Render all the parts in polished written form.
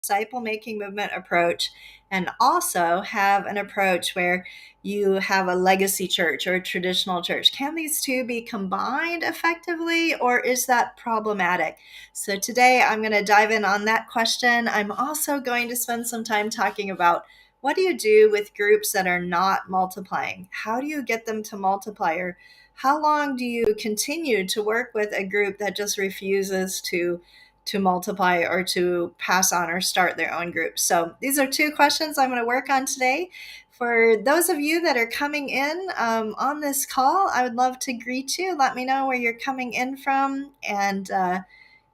disciple-making movement approach and also have an approach where you have a legacy church or a traditional church? Can these two be combined effectively, or is that problematic? So today I'm going to dive in on that question. I'm also going to spend some time talking about what do you do with groups that are not multiplying? How do you get them to multiply? Or how long do you continue to work with a group that just refuses to multiply or to pass on or start their own groups? So these are two questions I'm going to work on today. For those of you that are coming in on this call, I would love to greet you. Let me know where you're coming in from. And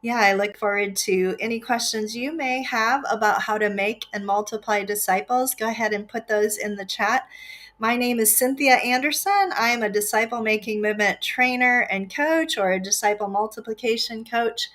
yeah, I look forward to any questions you may have about how to make and multiply disciples. Go ahead and put those in the chat. My name is Cynthia Anderson. I am a disciple making movement trainer and coach, or a disciple multiplication coach.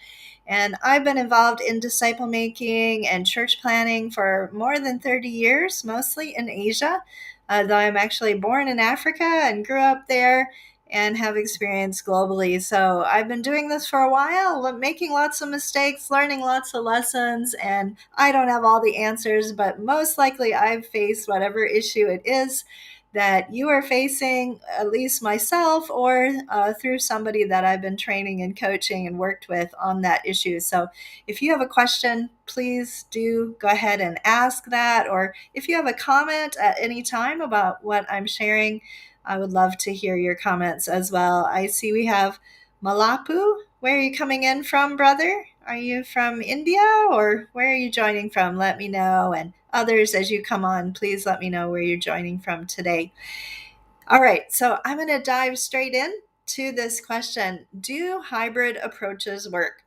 And I've been involved in disciple making and church planning for more than 30 years, mostly in Asia, though I'm actually born in Africa and grew up there and have experience globally. So I've been doing this for a while, making lots of mistakes, learning lots of lessons, and I don't have all the answers, but most likely I've faced whatever issue it is that you are facing, at least myself, or through somebody that I've been training and coaching and worked with on that issue. So if you have a question, please do go ahead and ask that. Or if you have a comment at any time about what I'm sharing, I would love to hear your comments as well. I see we have Malapu. Where are you coming in from, brother? Are you from India, or where are you joining from? Let me know. And others, as you come on, please let me know where you're joining from today. All right, so I'm going to dive straight in to this question. Do hybrid approaches work?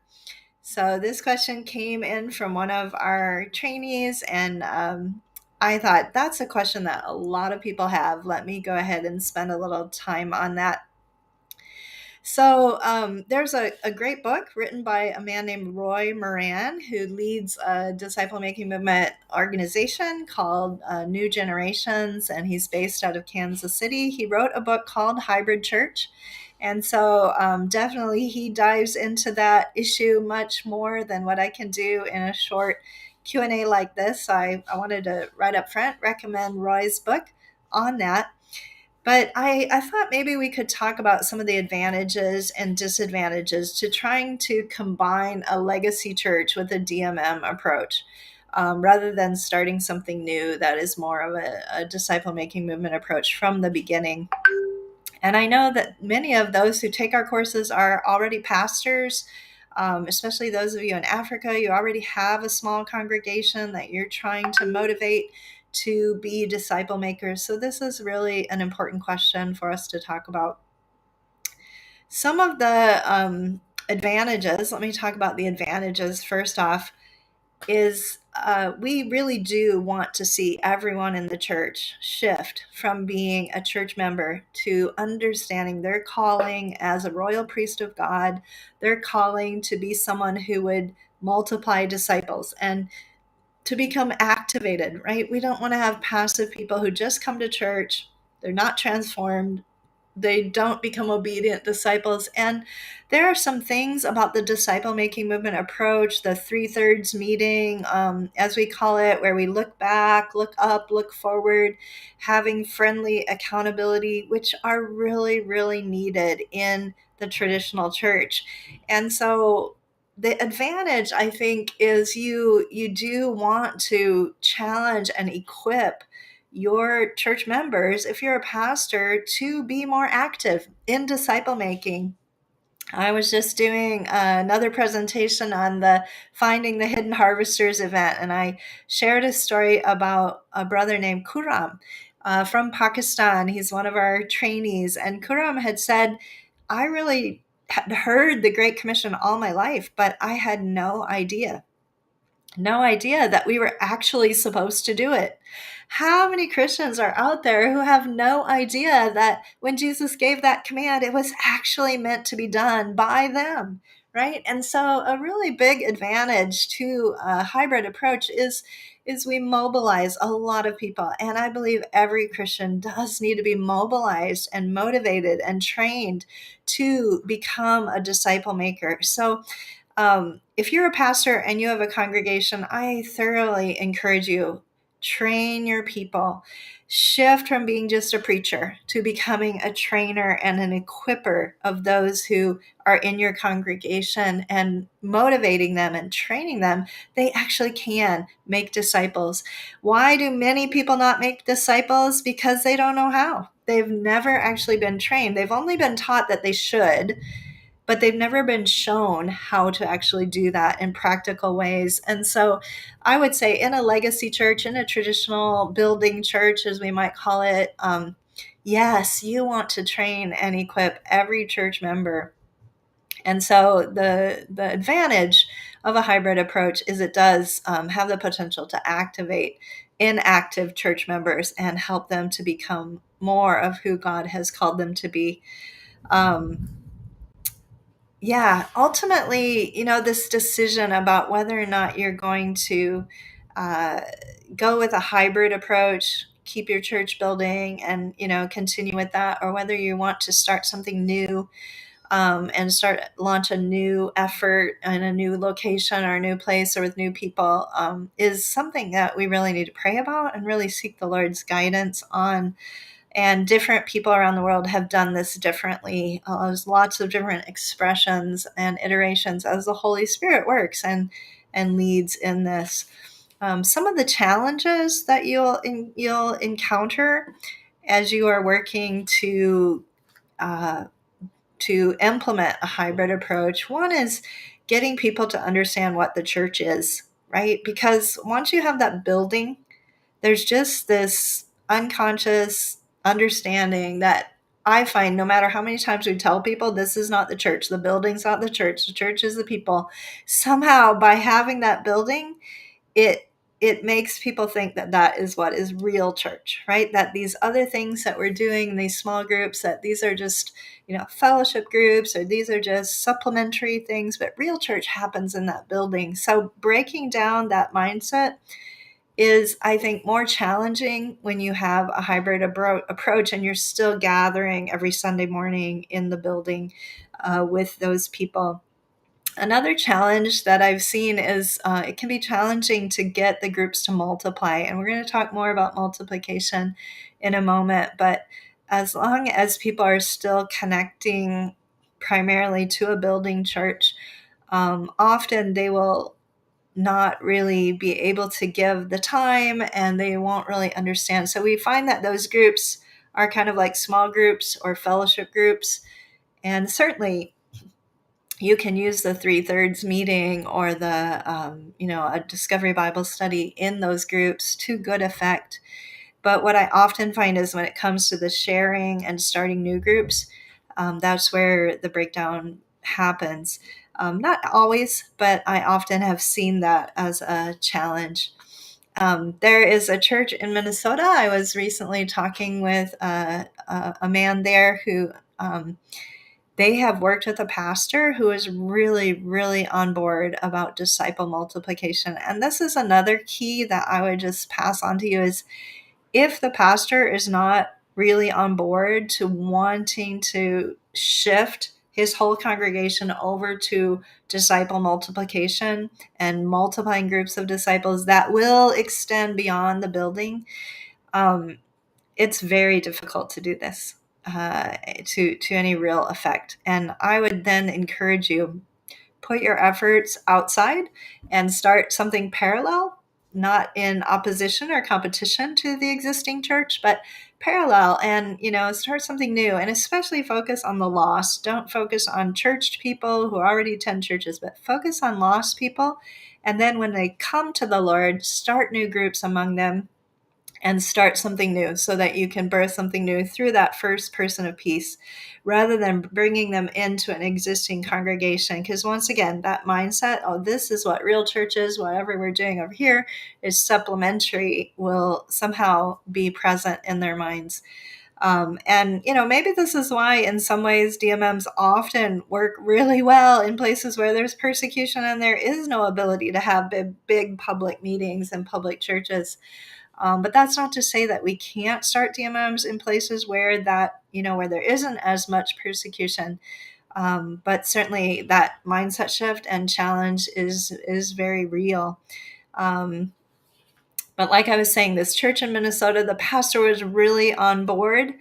So this question came in from one of our trainees, and I thought that's a question that a lot of people have. Let me go ahead and spend a little time on that. So there's a great book written by a man named Roy Moran, who leads a disciple making movement organization called New Generations, and he's based out of Kansas City. He wrote a book called Hybrid Church. And so definitely he dives into that issue much more than what I can do in a short Q&A like this. So I wanted to right up front recommend Roy's book on that. But I thought maybe we could talk about some of the advantages and disadvantages to trying to combine a legacy church with a DMM approach, rather than starting something new that is more of a disciple-making movement approach from the beginning. And I know that many of those who take our courses are already pastors, especially those of you in Africa. You already have a small congregation that you're trying to motivate to be disciple makers. So this is really an important question for us to talk about. Some of the advantages, let me talk about the advantages first off, is we really do want to see everyone in the church shift from being a church member to understanding their calling as a royal priest of God, their calling to be someone who would multiply disciples and to become activated, right? We don't want to have passive people who just come to church, they're not transformed, they don't become obedient disciples. And there are some things about the disciple making movement approach, the 3/3 meeting, as we call it, where we look back, look up, look forward, having friendly accountability, which are really, really needed in the traditional church. And so the advantage, I think, is you do want to challenge and equip your church members, if you're a pastor, to be more active in disciple making. I was just doing another presentation on the Finding the Hidden Harvesters event, and I shared a story about a brother named Kuram from Pakistan. He's one of our trainees, and Kuram had said, I really had heard the Great Commission all my life, but I had no idea that we were actually supposed to do it. How many Christians are out there who have no idea that when Jesus gave that command, it was actually meant to be done by them, right? And so a really big advantage to a hybrid approach is we mobilize a lot of people. And I believe every Christian does need to be mobilized and motivated and trained to become a disciple maker. So if you're a pastor and you have a congregation, I thoroughly encourage you, train your people. Shift from being just a preacher to becoming a trainer and an equiper of those who are in your congregation, and motivating them and training them. They actually can make disciples. Why do many people not make disciples? Because they don't know how. They've never actually been trained. They've only been taught that they should, but they've never been shown how to actually do that in practical ways. And so I would say, in a legacy church, in a traditional building church, as we might call it, yes, you want to train and equip every church member. And so the advantage of a hybrid approach is it does have the potential to activate inactive church members and help them to become more of who God has called them to be. Um, yeah, ultimately, this decision about whether or not you're going to uh, go with a hybrid approach, keep your church building and, continue with that, or whether you want to start something new, and launch a new effort in a new location or a new place or with new people, is something that we really need to pray about and really seek the Lord's guidance on. And different people around the world have done this differently. There's lots of different expressions and iterations as the Holy Spirit works and leads in this. Some of the challenges that you'll encounter as you are working uh, to implement a hybrid approach. One is getting people to understand what the church is, right? Because once you have that building, there's just this unconscious understanding that I find, no matter how many times we tell people this is not the church, the building's not the church is the people, somehow by having that building, it makes people think that that is what is real church, right? That these other things that we're doing in these small groups, that these are just, fellowship groups, or these are just supplementary things, but real church happens in that building. So breaking down that mindset is, I think, more challenging when you have a hybrid approach and you're still gathering every Sunday morning in the building with those people. Another challenge that I've seen is it can be challenging to get the groups to multiply. And we're going to talk more about multiplication in a moment. But as long as people are still connecting primarily to a building church, often they will not really be able to give the time, and they won't really understand. So we find that those groups are kind of like small groups or fellowship groups. And certainly you can use the 3/3 meeting or a discovery Bible study in those groups to good effect. But what I often find is when it comes to the sharing and starting new groups, that's where the breakdown happens. Not always, but I often have seen that as a challenge. There is a church in Minnesota. I was recently talking with a man there who they have worked with a pastor who is really, really on board about disciple multiplication. And this is another key that I would just pass on to you is, if the pastor is not really on board to wanting to shift his whole congregation over to disciple multiplication and multiplying groups of disciples that will extend beyond the building, it's very difficult to do this to any real effect. And I would then encourage you, put your efforts outside and start something parallel, not in opposition or competition to the existing church, but parallel, and start something new. And especially focus on the lost. Don't focus on churched people who already attend churches, but focus on lost people. And then when they come to the Lord, start new groups among them and start something new, so that you can birth something new through that first person of peace, rather than bringing them into an existing congregation. Because once again, that mindset, oh, this is what real church is, whatever we're doing over here is supplementary, will somehow be present in their minds. And maybe this is why in some ways DMMs often work really well in places where there's persecution and there is no ability to have big public meetings and public churches. But that's not to say that we can't start DMMs in places where where there isn't as much persecution. But certainly that mindset shift and challenge is very real. Um, but like I was saying, this church in Minnesota, the pastor was really on board.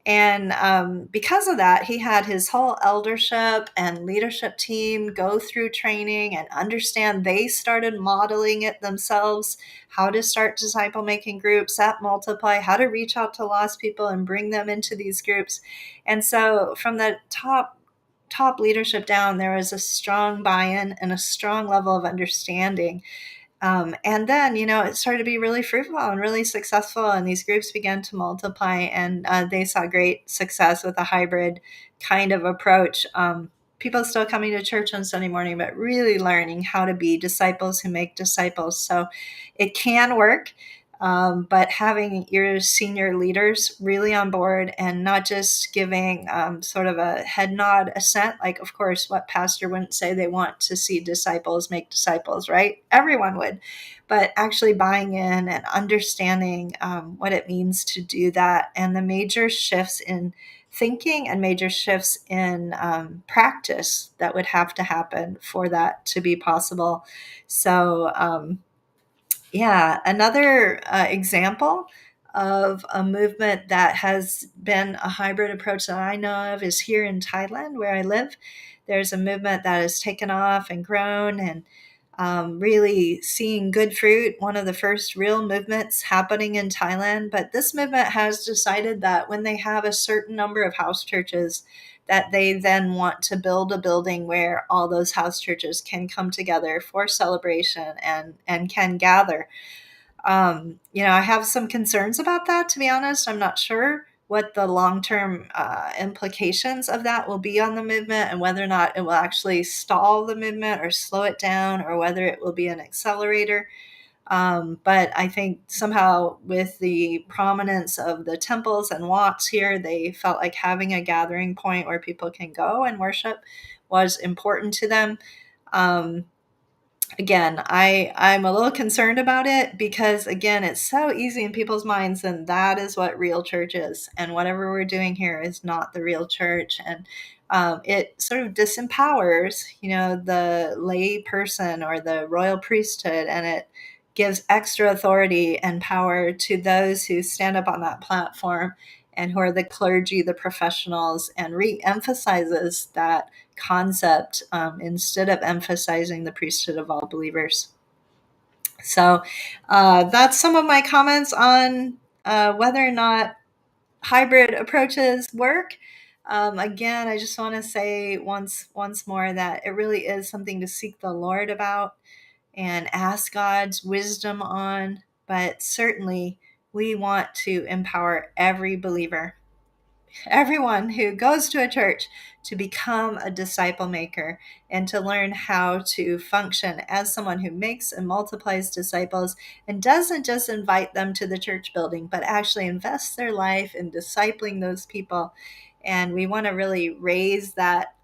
And because of that, he had his whole eldership and leadership team go through training and understand. They started modeling it themselves, how to start disciple making groups at Multiply, how to reach out to lost people and bring them into these groups. And so from the top leadership down, there was a strong buy-in and a strong level of understanding. And then, it started to be really fruitful and really successful, and these groups began to multiply, and they saw great success with a hybrid kind of approach. People still coming to church on Sunday morning, but really learning how to be disciples who make disciples. So it can work. But having your senior leaders really on board and not just giving sort of a head nod assent, like, of course, what pastor wouldn't say they want to see disciples make disciples, right? Everyone would. But actually buying in and understanding what it means to do that, and the major shifts in thinking and major shifts in practice that would have to happen for that to be possible. So, yeah, another example of a movement that has been a hybrid approach that I know of is here in Thailand, where I live. There's a movement that has taken off and grown and really seeing good fruit, one of the first real movements happening in Thailand. But this movement has decided that when they have a certain number of house churches, that they then want to build a building where all those house churches can come together for celebration and can gather. I have some concerns about that, to be honest. I'm not sure what the long-term implications of that will be on the movement, and whether or not it will actually stall the movement or slow it down, or whether it will be an accelerator. But I think somehow with the prominence of the temples and Watts here, they felt like having a gathering point where people can go and worship was important to them. Um, Again, I'm a little concerned about it because, again, it's so easy in people's minds, and that is what real church is, and whatever we're doing here is not the real church. And it sort of disempowers, the lay person or the royal priesthood, and it gives extra authority and power to those who stand up on that platform and who are the clergy, the professionals, and re-emphasizes that concept instead of emphasizing the priesthood of all believers. So that's some of my comments on whether or not hybrid approaches work. Again, I just want to say once more that it really is something to seek the Lord about and ask God's wisdom on. But certainly, we want to empower every believer, everyone who goes to a church, to become a disciple maker and to learn how to function as someone who makes and multiplies disciples, and doesn't just invite them to the church building, but actually invests their life in discipling those people. And we want to really raise that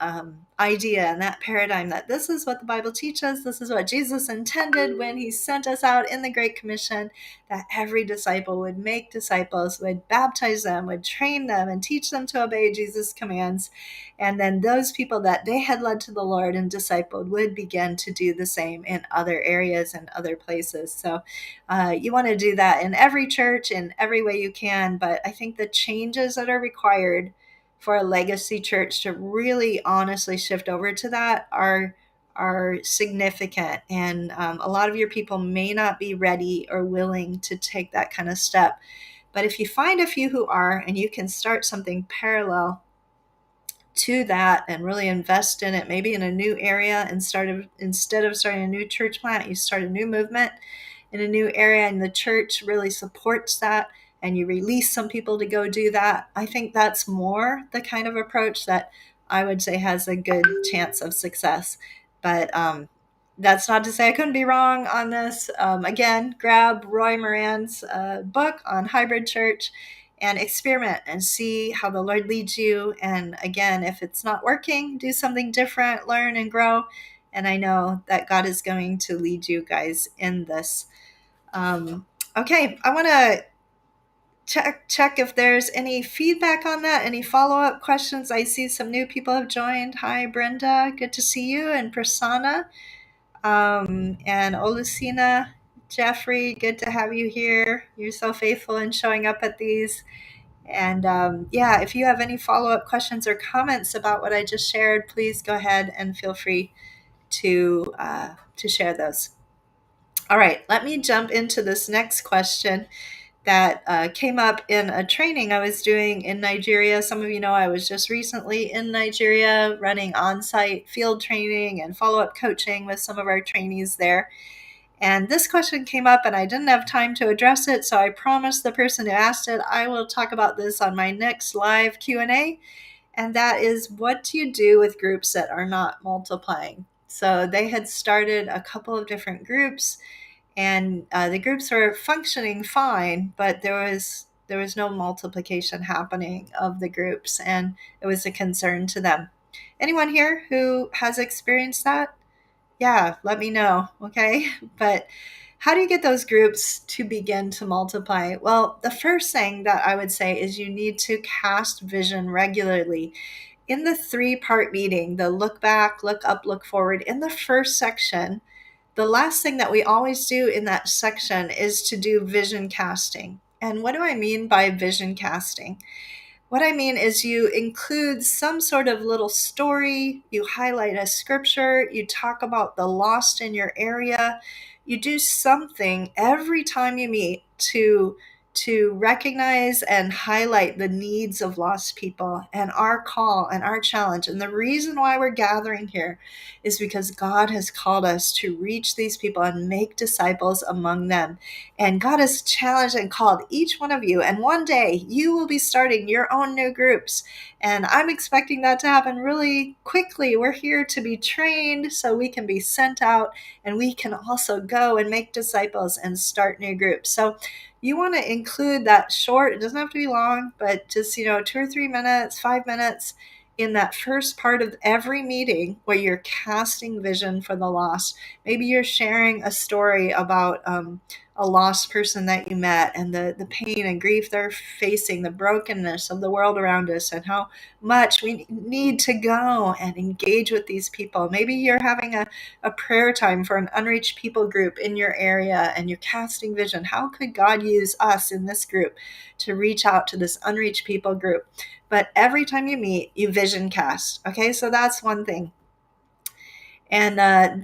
idea and that paradigm that this is what the Bible teaches. This is what Jesus intended when he sent us out in the Great Commission, that every disciple would make disciples, would baptize them, would train them, and teach them to obey Jesus' commands. And then those people that they had led to the Lord and discipled would begin to do the same in other areas and other places. So you want to do that in every church in every way you can. But I think the changes that are required for a legacy church to really honestly shift over to that are significant. And a lot of your people may not be ready or willing to take that kind of step. But if you find a few who are, and you can start something parallel to that and really invest in it, maybe in a new area, and instead of starting a new church plant, you start a new movement in a new area, and the church really supports that, and you release some people to go do that. I think that's more the kind of approach that I would say has a good chance of success. But that's not to say I couldn't be wrong on this. Again, grab Roy Moran's book on hybrid church and experiment and see how the Lord leads you. And again, if it's not working, do something different, learn and grow. And I know that God is going to lead you guys in this. Okay, I want to check if there's any feedback on that, any follow-up questions. I see some new people have joined. Hi, Brenda. Good to see you. And Prasanna, and Olusina, Jeffrey, good to have you here. You're so faithful in showing up at these. And yeah, if you have any follow-up questions or comments about what I just shared, please go ahead and feel free to share those. All right, let me jump into this next question that came up in a training I was doing in Nigeria. Some of you know I was just recently in Nigeria running on-site field training and follow-up coaching with some of our trainees there. And this question came up and I didn't have time to address it, so I promised the person who asked it I will talk about this on my next live Q&A, and that is, what do you do with groups that are not multiplying? So they had started a couple of different groups, and the groups were functioning fine, but there was no multiplication happening of the groups, and it was a concern to them. Anyone here who has experienced that? Yeah, let me know, okay? But how do you get those groups to begin to multiply? Well, the first thing that I would say is you need to cast vision regularly. In the 3-part meeting, the look back, look up, look forward, in the first section, the last thing that we always do in that section is to do vision casting. And what do I mean by vision casting? What I mean is you include some sort of little story, you highlight a scripture, you talk about the lost in your area, you do something every time you meet to recognize and highlight the needs of lost people and our call and our challenge. And the reason why we're gathering here is because God has called us to reach these people and make disciples among them. And God has challenged and called each one of you. And one day you will be starting your own new groups. And I'm expecting that to happen really quickly. We're here to be trained so we can be sent out, and we can also go and make disciples and start new groups. So you want to include that short, it doesn't have to be long, but just, 2 or 3 minutes, 5 minutes in that first part of every meeting where you're casting vision for the lost. Maybe you're sharing a story about a lost person that you met and the pain and grief they're facing, the brokenness of the world around us, and how much we need to go and engage with these people. Maybe you're having a prayer time for an unreached people group in your area and you're casting vision. How could God use us in this group to reach out to this unreached people group? But every time you meet, you vision cast. Okay, so that's one thing. And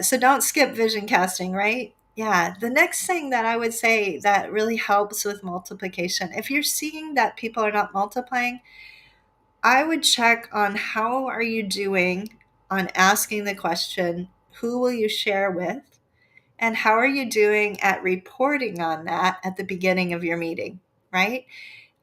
so don't skip vision casting, right? Yeah. The next thing that I would say that really helps with multiplication, if you're seeing that people are not multiplying, I would check on how are you doing on asking the question, who will you share with? And how are you doing at reporting on that at the beginning of your meeting, right?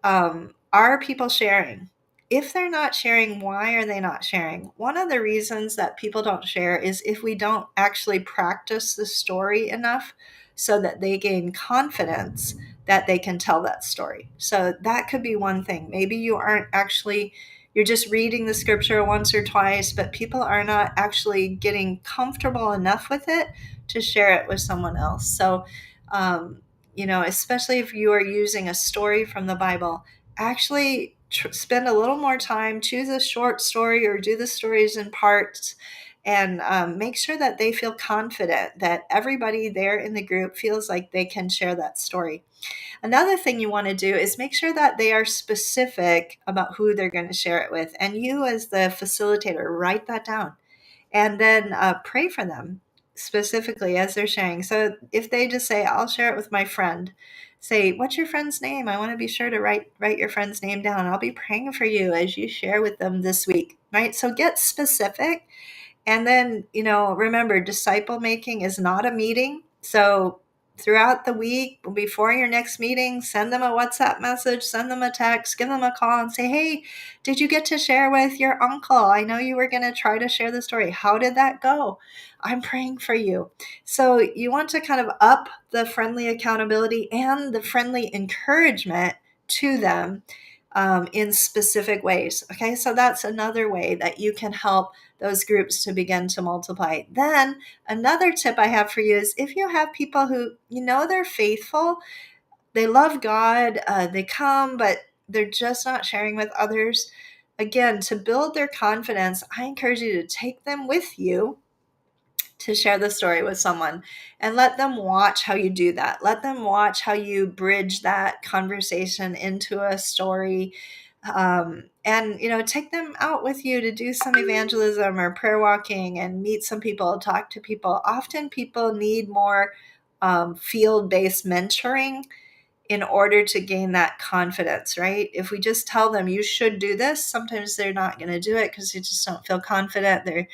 Are people sharing? If they're not sharing, why are they not sharing? One of the reasons that people don't share is if we don't actually practice the story enough so that they gain confidence that they can tell that story. So that could be one thing. Maybe you're just reading the scripture once or twice, but people are not actually getting comfortable enough with it to share it with someone else. So, especially if you are using a story from the Bible, actually spend a little more time, choose a short story or do the stories in parts, and make sure that they feel confident that everybody there in the group feels like they can share that story. Another thing you want to do is make sure that they are specific about who they're going to share it with. And you, as the facilitator, write that down and then pray for them specifically as they're sharing. So if they just say, I'll share it with my friend, say, what's your friend's name? I want to be sure to write your friend's name down. I'll be praying for you as you share with them this week, right? So get specific. And then, remember, disciple making is not a meeting. So throughout the week, before your next meeting, send them a WhatsApp message, send them a text, give them a call and say, hey, did you get to share with your uncle? I know you were going to try to share the story. How did that go? I'm praying for you. So you want to kind of up the friendly accountability and the friendly encouragement to them in specific ways. Okay, so that's another way that you can help those groups to begin to multiply. Then another tip I have for you is if you have people who they're faithful, they love God, they come, but they're just not sharing with others. Again, to build their confidence, I encourage you to take them with you to share the story with someone and let them watch how you do that. Let them watch how you bridge that conversation into a story. And take them out with you to do some evangelism or prayer walking and meet some people, talk to people. Often people need more field-based mentoring in order to gain that confidence, right? If we just tell them you should do this, sometimes they're not going to do it because they just don't feel confident. They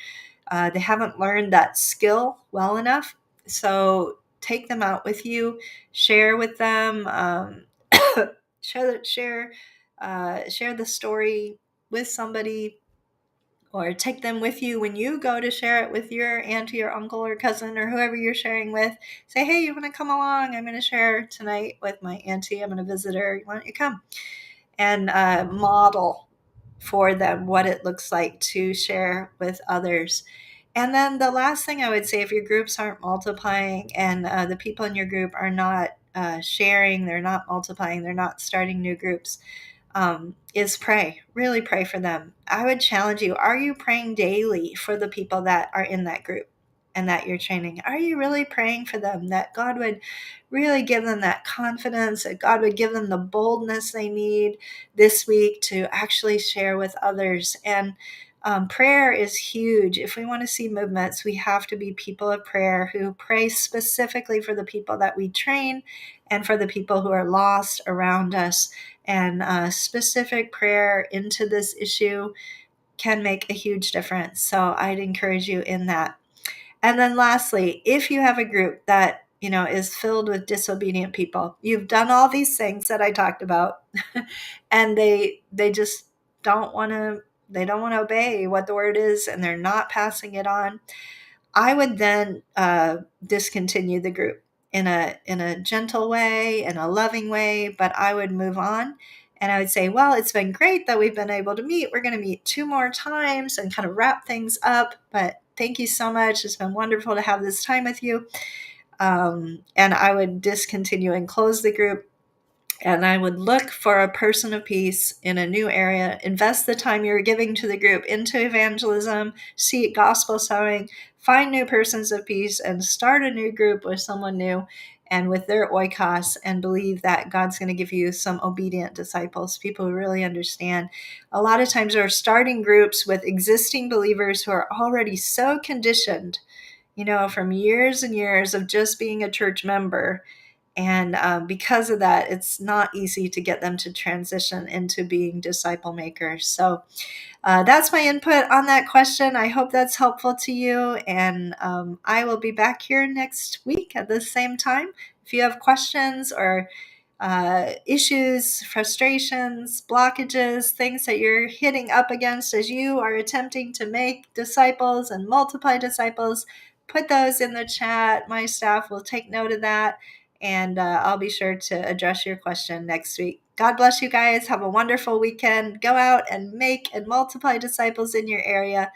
haven't learned that skill well enough. So take them out with you, share with them, share the story with somebody, or take them with you when you go to share it with your auntie or uncle or cousin or whoever you're sharing with. Say, hey, you want to come along? I'm going to share tonight with my auntie. I'm going to visit her. Why don't you come? And model for them what it looks like to share with others. And then the last thing I would say, if your groups aren't multiplying and the people in your group are not sharing, they're not multiplying, they're not starting new groups, is pray. Really pray for them. I would challenge you, are you praying daily for the people that are in that group and that you're training? Are you really praying for them that God would really give them that confidence, that God would give them the boldness they need this week to actually share with others? And prayer is huge. If we want to see movements, we have to be people of prayer who pray specifically for the people that we train and for the people who are lost around us. And specific prayer into this issue can make a huge difference. So I'd encourage you in that. And then lastly, if you have a group that is filled with disobedient people, you've done all these things that I talked about, and they just don't want to obey what the word is, and they're not passing it on. I would then discontinue the group in a gentle way, in a loving way, but I would move on. And I would say, well, it's been great that we've been able to meet. We're going to meet 2 more times and kind of wrap things up. But thank you so much. It's been wonderful to have this time with you. And I would discontinue and close the group. And I would look for a person of peace in a new area, invest the time you're giving to the group into evangelism, see gospel sowing, find new persons of peace, and start a new group with someone new and with their oikos, and believe that God's going to give you some obedient disciples, people who really understand. A lot of times we're starting groups with existing believers who are already so conditioned, from years and years of just being a church member. And because of that, it's not easy to get them to transition into being disciple makers. So that's my input on that question. I hope that's helpful to you. And I will be back here next week at the same time. If you have questions or issues, frustrations, blockages, things that you're hitting up against as you are attempting to make disciples and multiply disciples, put those in the chat. My staff will take note of that, and I'll be sure to address your question next week. God bless you guys. Have a wonderful weekend. Go out and make and multiply disciples in your area.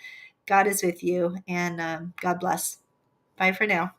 God is with you, and God bless. Bye for now.